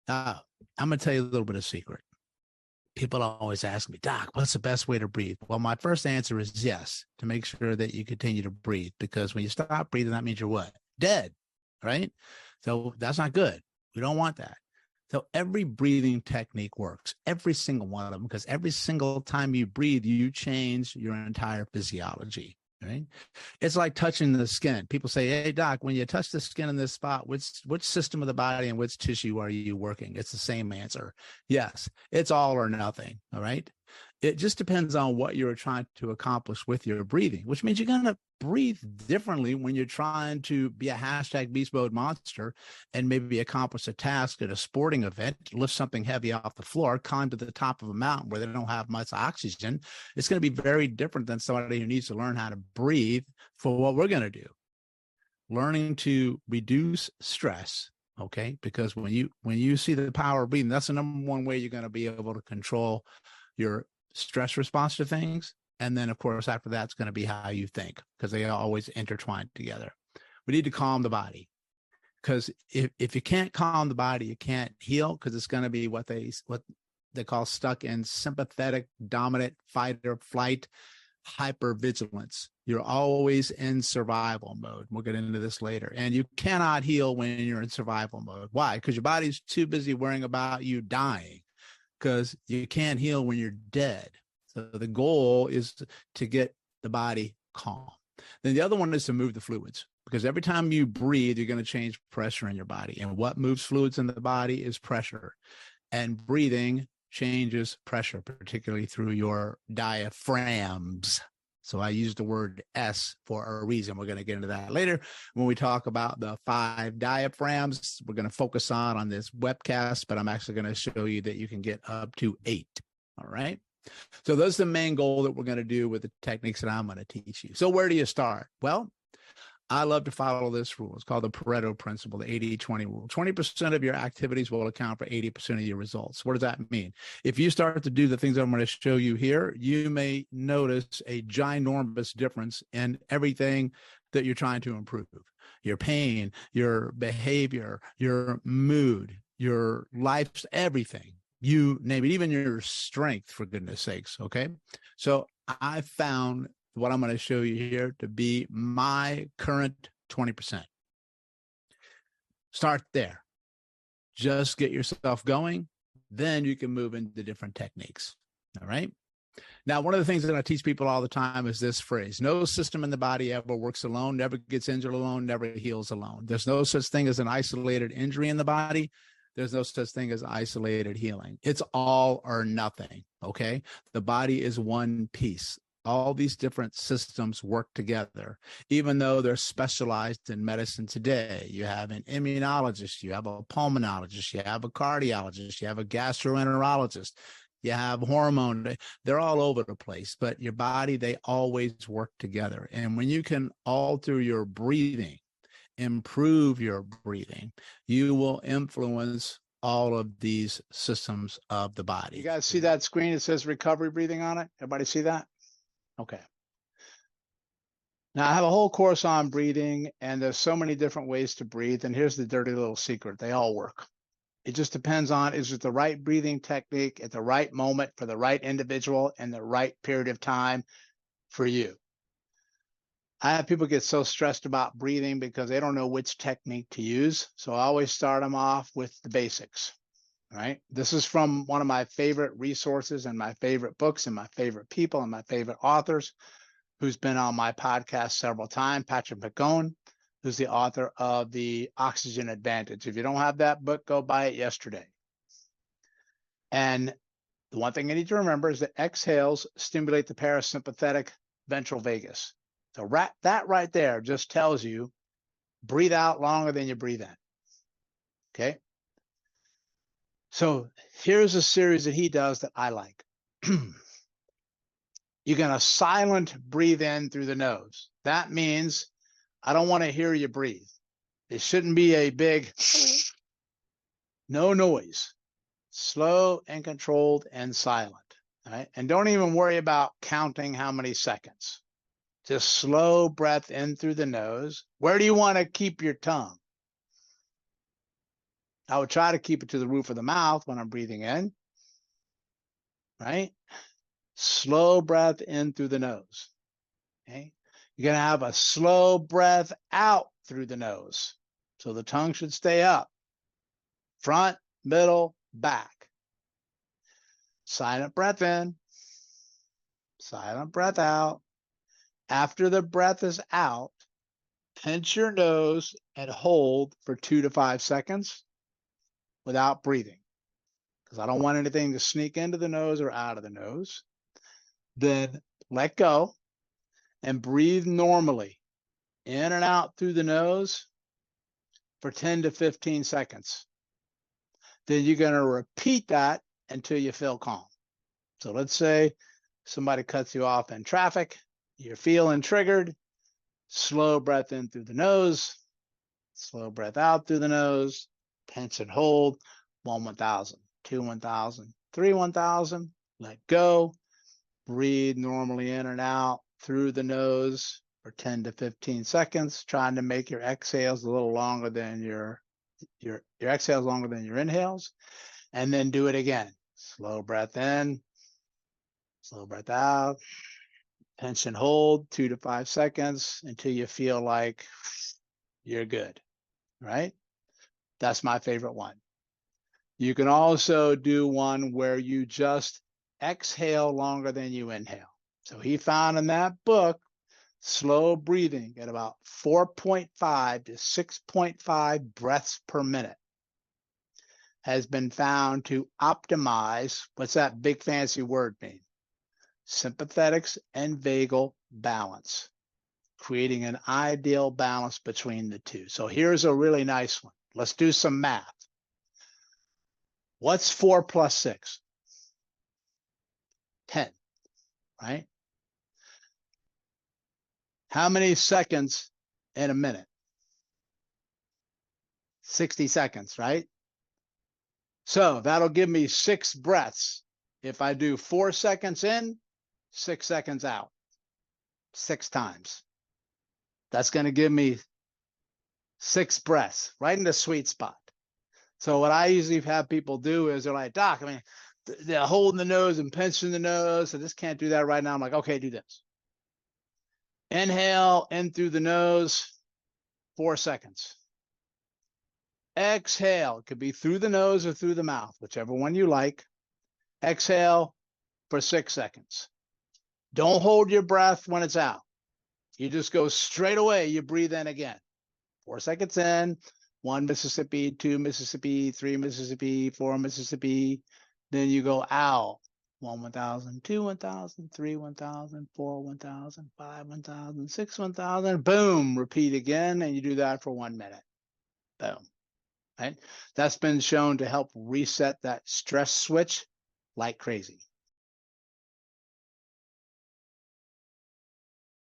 Uh, I'm going to tell you a little bit of secret. People always ask me, Doc, what's the best way to breathe? Well, my first answer is yes, to make sure that you continue to breathe, because when you stop breathing, that means you're what? Dead, right? So that's not good. We don't want that. So every breathing technique works, every single one of them, because every single time you breathe, you change your entire physiology, right? It's like touching the skin. People say, hey, Doc, when you touch the skin in this spot, which system of the body and which tissue are you working? It's the same answer. Yes, it's all or nothing. All right. It just depends on what you're trying to accomplish with your breathing, which means you're going to breathe differently when you're trying to be a hashtag beast mode monster and maybe accomplish a task at a sporting event, lift something heavy off the floor, climb to the top of a mountain where they don't have much oxygen. It's going to be very different than somebody who needs to learn how to breathe for what we're going to do. Learning to reduce stress. Okay. Because when you see the power of breathing, that's the number one way you're going to be able to control your stress response to things. And then, of course, after that, it's going to be how you think, because they always intertwine together. We need to calm the body, because if you can't calm the body, you can't heal, because it's going to be what they call stuck in sympathetic dominant fight or flight hypervigilance. You're always in survival mode. We'll get into this later. And you cannot heal when you're in survival mode. Why? Because your body's too busy worrying about you dying, because you can't heal when you're dead. So the goal is to get the body calm. Then the other one is to move the fluids, because every time you breathe, you're going to change pressure in your body. And what moves fluids in the body is pressure. And breathing changes pressure, particularly through your diaphragms. So I use the word S for a reason. We're going to get into that later when we talk about the 5 diaphragms. We're going to focus on this webcast, but I'm actually going to show you that you can get up to 8. All right. So that's the main goal that we're going to do with the techniques that I'm going to teach you. So where do you start? Well, I love to follow this rule. It's called the Pareto principle, the 80-20 rule. 20% of your activities will account for 80% of your results. What does that mean? If you start to do the things I'm going to show you here, you may notice a ginormous difference in everything that you're trying to improve. Your pain, your behavior, your mood, your life, everything. You name it, even your strength, for goodness sakes. Okay. So I found what I'm going to show you here to be my current 20%. Start there. Just get yourself going. Then you can move into different techniques. All right. Now, one of the things that I teach people all the time is this phrase: no system in the body ever works alone, never gets injured alone, never heals alone. There's no such thing as an isolated injury in the body. There's no such thing as isolated healing. It's all or nothing. Okay. The body is one piece. All these different systems work together, even though they're specialized in medicine today. You have an immunologist, you have a pulmonologist, you have a cardiologist, you have a gastroenterologist, you have hormone. They're all over the place, but your body, they always work together. And when you can alter your breathing, improve your breathing, you will influence all of these systems of the body. You guys see that screen? It says recovery breathing on it. Everybody see that? Okay. Now I have a whole course on breathing, and there's so many different ways to breathe. And here's the dirty little secret. They all work. It just depends on, is it the right breathing technique at the right moment for the right individual and the right period of time for you. I have people get so stressed about breathing because they don't know which technique to use. So I always start them off with the basics, right? This is from one of my favorite resources and my favorite books and my favorite people and my favorite authors, who's been on my podcast several times, Patrick McGowan, who's the author of The Oxygen Advantage. If you don't have that book, go buy it yesterday. And the one thing I need to remember is that exhales stimulate the parasympathetic ventral vagus. So that right there just tells you, breathe out longer than you breathe in. Okay. So here's a series that he does that I like. You're going to silent breathe in through the nose. That means I don't want to hear you breathe. It shouldn't be a big, no noise, slow and controlled and silent. Right? And don't even worry about counting how many seconds. Just slow breath in through the nose. Where do you want to keep your tongue? I would try to keep it to the roof of the mouth when I'm breathing in, right? Slow breath in through the nose. Okay. You're going to have a slow breath out through the nose. So the tongue should stay up. Front, middle, back. Silent breath in. Silent breath out. After the breath is out, pinch your nose and hold for 2 to 5 seconds without breathing, because I don't want anything to sneak into the nose or out of the nose. Then let go and breathe normally in and out through the nose for 10 to 15 seconds. Then you're going to repeat that until you feel calm. So let's say somebody cuts you off in traffic, you're feeling triggered, slow breath in through the nose, slow breath out through the nose, pinch and hold, 1, 1,000, 2, 1,000, 3, 1,000, let go, breathe normally in and out through the nose for 10 to 15 seconds, trying to make your exhales a little longer than your exhales longer than your inhales, and then do it again. Slow breath in, slow breath out, pinch and hold 2 to 5 seconds until you feel like you're good, right? That's my favorite one. You can also do one where you just exhale longer than you inhale. So he found in that book, slow breathing at about 4.5 to 6.5 breaths per minute has been found to optimize, what's that big fancy word mean? Sympathetics and vagal balance, creating an ideal balance between the two. So here's a really nice one. Let's do some math. What's 4 plus 6? 10, right? How many seconds in a minute? 60 seconds, right? So that'll give me 6 breaths. If I do 4 seconds in, 6 seconds out, 6 times. That's going to give me 6 breaths, right in the sweet spot. So what I usually have people do is they're like, Doc, I mean, they're holding the nose and pinching the nose. I just can't do that right now. I'm like, okay, do this. Inhale in through the nose, 4 seconds. Exhale. It could be through the nose or through the mouth, whichever one you like. Exhale for 6 seconds. Don't hold your breath when it's out. You just go straight away. You breathe in again. 4 seconds in, 1 Mississippi, 2 Mississippi, 3 Mississippi, 4 Mississippi. Then you go out. 1, 1,000, 2, 1,000, 3, 1,000, 4, 1,000, 5, 1,000, 6, 1,000. Boom. Repeat again. And you do that for 1 minute. Boom. Right? That's been shown to help reset that stress switch like crazy.